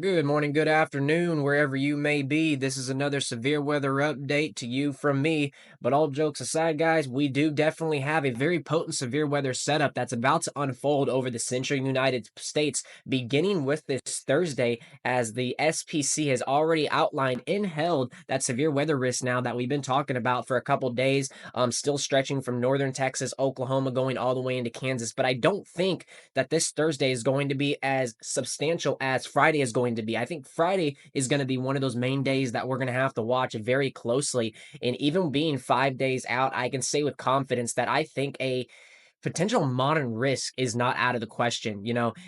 Good morning, good afternoon, wherever you may be. This is another severe weather update to you from me. But all jokes aside, guys, we do definitely have a very potent severe weather setup that's about to unfold over the central United States, beginning with this Thursday, as the SPC has already outlined and held that severe weather risk now that we've been talking about for a couple days, still stretching from northern Texas, Oklahoma, going all the way into Kansas. But I don't think that this Thursday is going to be as substantial as Friday is going to be. I think Friday is going to be one of those main days that we're going to have to watch very closely. And even being 5 days out, I can say with confidence that I think a potential modern risk is not out of the question.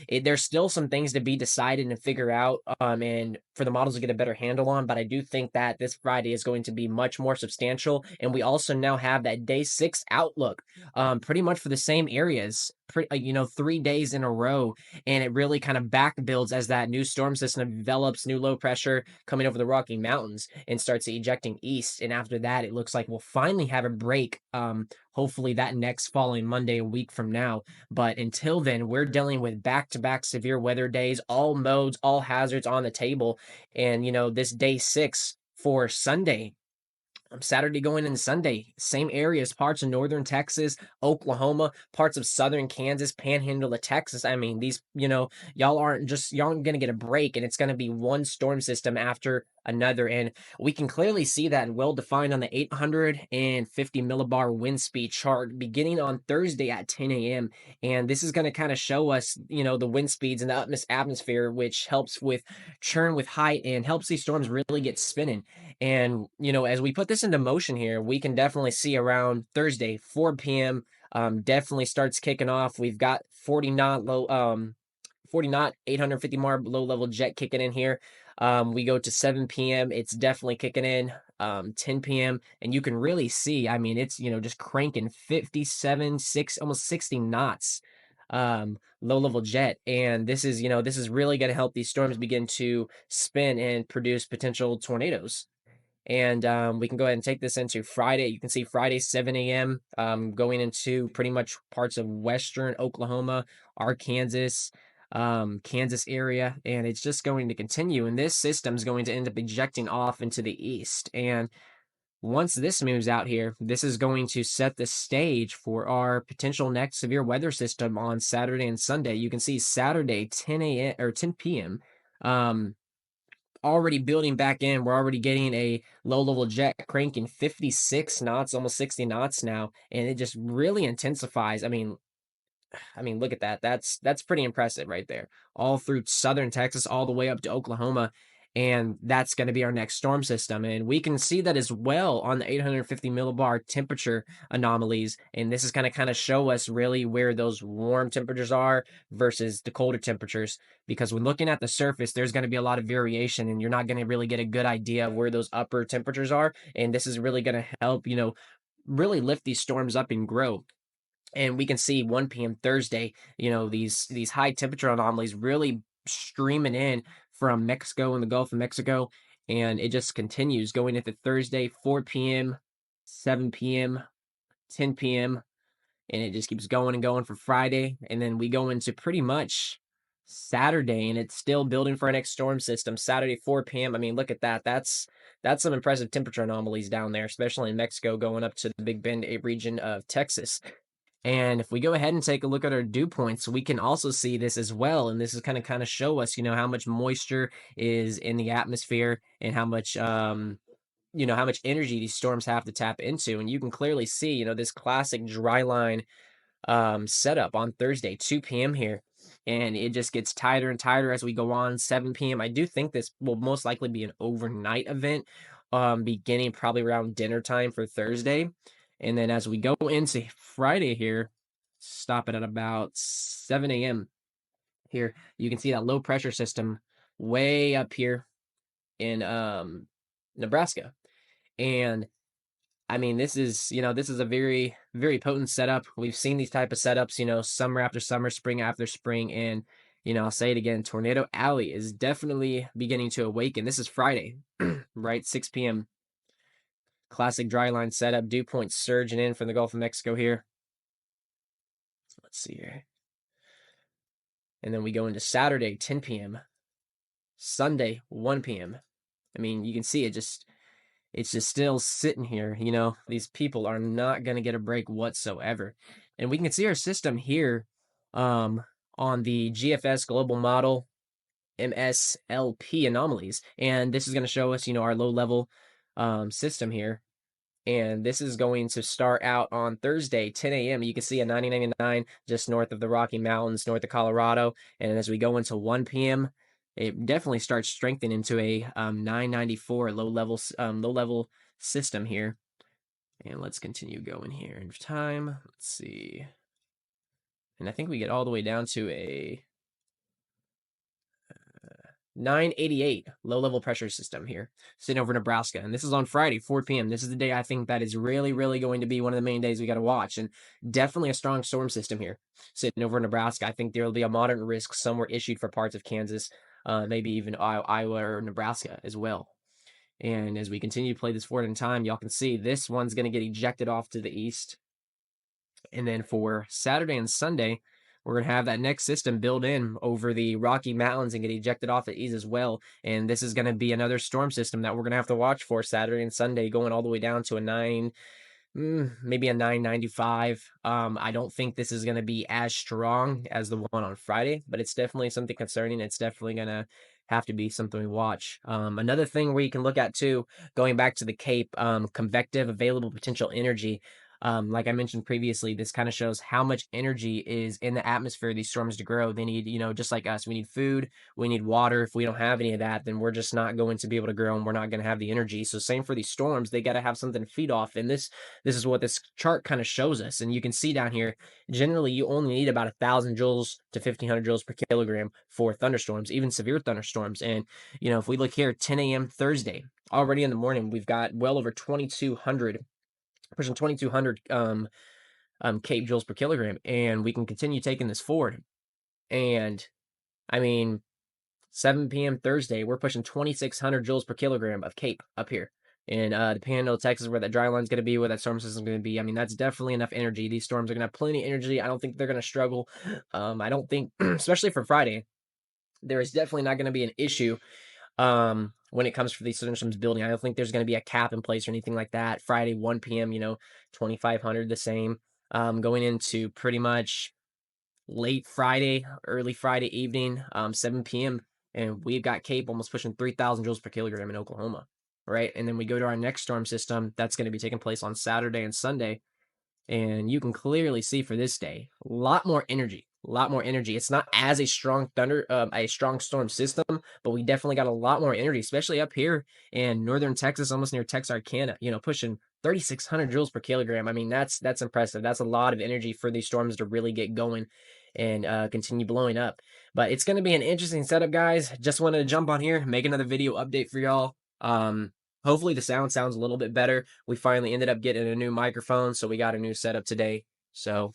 There's still some things to be decided and figure out, and for the models to get a better handle on. But I do think that this Friday is going to be much more substantial, and we also now have that day 6 outlook, pretty much for the same areas. 3 days in a row, and it really kind of back builds as that new storm system develops, new low pressure coming over the Rocky Mountains and starts ejecting east. And after that, it looks like we'll finally have a break. Hopefully that next following Monday, a week from now. But until then, we're dealing with back-to-back severe weather days, all modes, all hazards on the table. And this day 6 for Sunday, Saturday going into Sunday, same areas, parts of northern Texas, Oklahoma, parts of southern Kansas, panhandle of Texas. I mean, y'all aren't going to get a break, and it's going to be one storm system after another. And we can clearly see that well defined on the 850 millibar wind speed chart beginning on Thursday at 10 a.m. And this is going to kind of show us, the wind speeds in the atmosphere, which helps with churn with height and helps these storms really get spinning. And, as we put this into motion here, we can definitely see around Thursday, 4 p.m. Definitely starts kicking off. We've got 40 knot, 850 mar low level jet kicking in here. We go to 7 p.m. It's definitely kicking in. 10 p.m. and you can really see, I mean, it's, just cranking 57, 6, almost 60 knots. Low level jet. And this is really going to help these storms begin to spin and produce potential tornadoes. And we can go ahead and take this into Friday. You can see Friday, 7 a.m., going into pretty much parts of western Oklahoma, Arkansas, Kansas area. And it's just going to continue. And this system is going to end up ejecting off into the east. And once this moves out here, this is going to set the stage for our potential next severe weather system on Saturday and Sunday. You can see Saturday, 10 a.m. or 10 p.m. Already building back in. We're already getting a low level jet cranking 56 knots, almost 60 knots now, and it just really intensifies. I mean, look at that. That's pretty impressive right there. All through southern Texas, all the way up to Oklahoma, and that's going to be our next storm system. And we can see that as well on the 850 millibar temperature anomalies. And this is going to kind of show us really where those warm temperatures are versus the colder temperatures. Because when looking at the surface, there's going to be a lot of variation, and you're not going to really get a good idea of where those upper temperatures are. And this is really going to help, really lift these storms up and grow. And we can see 1 p.m. Thursday, these high temperature anomalies really streaming in from Mexico and the Gulf of Mexico, and it just continues going into Thursday, 4 p.m., 7 p.m., 10 p.m., and it just keeps going and going for Friday, and then we go into pretty much Saturday, and it's still building for our next storm system. Saturday, 4 p.m. I mean, look at that. That's some impressive temperature anomalies down there, especially in Mexico, going up to the Big Bend region of Texas. And if we go ahead and take a look at our dew points, we can also see this as well. And this is kind of show us, how much moisture is in the atmosphere and how much energy these storms have to tap into. And you can clearly see, this classic dry line setup on Thursday, 2 p.m. here. And it just gets tighter and tighter as we go on. 7 p.m. I do think this will most likely be an overnight event, beginning probably around dinner time for Thursday. And then as we go into Friday here, stop it at about 7 a.m. here. You can see that low pressure system way up here in Nebraska. And I mean, this is a very, very potent setup. We've seen these type of setups, summer after summer, spring after spring. And, I'll say it again, Tornado Alley is definitely beginning to awaken. This is Friday, right? 6 p.m. Classic dry line setup. Dew point surging in from the Gulf of Mexico here. Let's see here. And then we go into Saturday, 10 p.m. Sunday, 1 p.m. I mean, you can see it's just still sitting here. These people are not going to get a break whatsoever. And we can see our system here um, on the GFS global model MSLP anomalies. And this is going to show us, our low level system here. And this is going to start out on Thursday, 10 a.m. You can see a 9099 just north of the Rocky Mountains, north of Colorado. And as we go into 1 p.m., it definitely starts strengthening into a 994 low level system here. And let's continue going here in time. Let's see. And I think we get all the way down to a 988 low level pressure system here, sitting over Nebraska. And this is on Friday, 4 p.m. This is the day I think that is really, really going to be one of the main days we got to watch. And definitely a strong storm system here, sitting over Nebraska. I think there will be a moderate risk somewhere issued for parts of Kansas, maybe even Iowa or Nebraska as well. And as we continue to play this forward in time, y'all can see this one's going to get ejected off to the east. And then for Saturday and Sunday, we're going to have that next system build in over the Rocky Mountains and get ejected off at ease as well. And this is going to be another storm system that we're going to have to watch for Saturday and Sunday, going all the way down to a 9, maybe a 995. I don't think this is going to be as strong as the one on Friday, but it's definitely something concerning. It's definitely going to have to be something we watch. Another thing where you can look at too, going back to the Cape, convective available potential energy. Like I mentioned previously, this kind of shows how much energy is in the atmosphere these storms to grow. They need, just like us, we need food, we need water. If we don't have any of that, then we're just not going to be able to grow and we're not going to have the energy. So same for these storms, they got to have something to feed off. And this is what this chart kind of shows us. And you can see down here, generally you only need about 1,000 joules to 1,500 joules per kilogram for thunderstorms, even severe thunderstorms. And, if we look here, 10 a.m. Thursday, already in the morning, we've got well over 2,200 pushing 2,200 Cape joules per kilogram, and we can continue taking this forward. And I mean, 7 p.m. Thursday, we're pushing 2,600 joules per kilogram of Cape up here in the Panhandle of Texas, where that dry line's going to be, where that storm system's going to be. I mean, that's definitely enough energy. These storms are going to have plenty of energy. I don't think they're going to struggle. I don't think, especially for Friday, there is definitely not going to be an issue when it comes for these systems building. I don't think there's going to be a cap in place or anything like that. Friday, 1 p.m., 2,500, the same. Going into pretty much late Friday, early Friday evening, 7 p.m., and we've got Cape almost pushing 3,000 joules per kilogram in Oklahoma, right? And then we go to our next storm system that's going to be taking place on Saturday and Sunday. And you can clearly see for this day, a lot more energy, a lot more energy. It's not as a strong a strong storm system, but we definitely got a lot more energy, especially up here in northern Texas, almost near Texarkana, pushing 3,600 joules per kilogram. I mean, that's impressive. That's a lot of energy for these storms to really get going and continue blowing up. But it's going to be an interesting setup, guys. Just wanted to jump on here, make another video update for y'all. Hopefully the sounds a little bit better. We finally ended up getting a new microphone, so we got a new setup today. So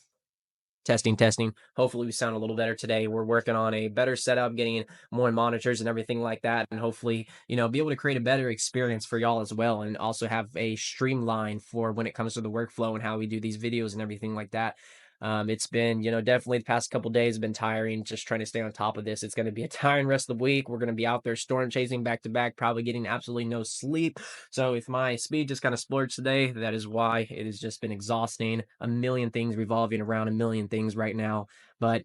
testing. Hopefully we sound a little better today. We're working on a better setup, getting more monitors and everything like that, and hopefully, be able to create a better experience for y'all as well, and also have a streamline for when it comes to the workflow and how we do these videos and everything like that. It's been, definitely the past couple days have been tiring, just trying to stay on top of this. It's going to be a tiring rest of the week. We're going to be out there storm chasing back to back, probably getting absolutely no sleep. So if my speed just kind of splurged today, that is why. It has just been exhausting. A million things revolving around a million things right now. But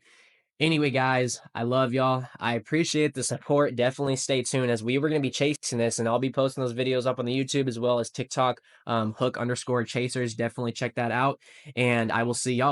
anyway, guys, I love y'all. I appreciate the support. Definitely stay tuned, as we were going to be chasing this, and I'll be posting those videos up on the YouTube as well as TikTok, hook_chasers. Definitely check that out, and I will see y'all.